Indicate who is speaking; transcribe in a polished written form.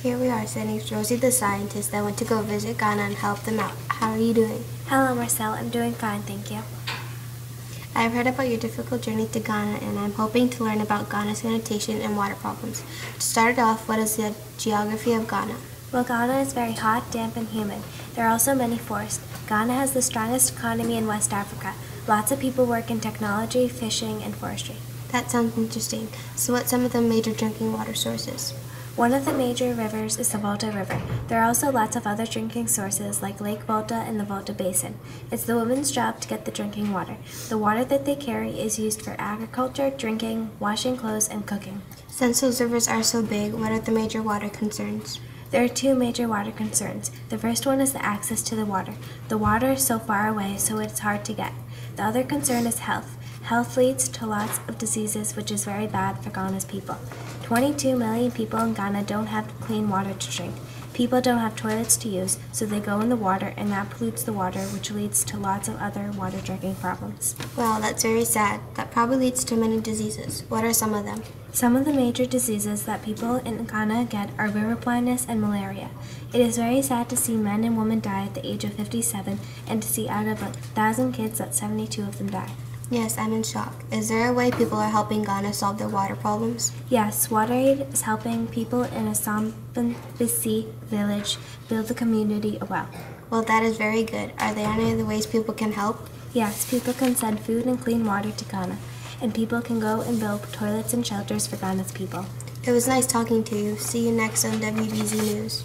Speaker 1: Here we are, sending Rosie the scientist that went to go visit Ghana and help them out. How are you doing?
Speaker 2: Hello, Marcel. I'm doing fine, thank you.
Speaker 1: I've heard about your difficult journey to Ghana, and I'm hoping to learn about Ghana's sanitation and water problems. To start off, what is the geography of Ghana?
Speaker 2: Well, Ghana is very hot, damp, and humid. There are also many forests. Ghana has the strongest economy in West Africa. Lots of people work in technology, fishing, and forestry.
Speaker 1: That sounds interesting. So what's some of the major drinking water sources?
Speaker 2: One of the major rivers is the Volta River. There are also lots of other drinking sources like Lake Volta and the Volta Basin. It's the women's job to get the drinking water. The water that they carry is used for agriculture, drinking, washing clothes, and cooking.
Speaker 1: Since those rivers are so big, what are the major water concerns?
Speaker 2: There are two major water concerns. The first one is the access to the water. The water is so far away, so it's hard to get. The other concern is health. Health leads to lots of diseases, which is very bad for Ghana's people. 22 million people in Ghana don't have clean water to drink. People don't have toilets to use, so they go in the water, and that pollutes the water, which leads to lots of other water drinking problems.
Speaker 1: Well, that's very sad. That probably leads to many diseases. What are some of them?
Speaker 2: Some of the major diseases that people in Ghana get are river blindness and malaria. It is very sad to see men and women die at the age of 57, and to see out of 1,000 kids that 72 of them die.
Speaker 1: Yes, I'm in shock. Is there a way people are helping Ghana solve their water problems?
Speaker 2: Yes, WaterAid is helping people in a Sambisi village build the community a well.
Speaker 1: Well, that is very good. Are there any other ways people can help?
Speaker 2: Yes, people can send food and clean water to Ghana, and people can go and build toilets and shelters for Ghana's people.
Speaker 1: It was nice talking to you. See you next on WBZ News.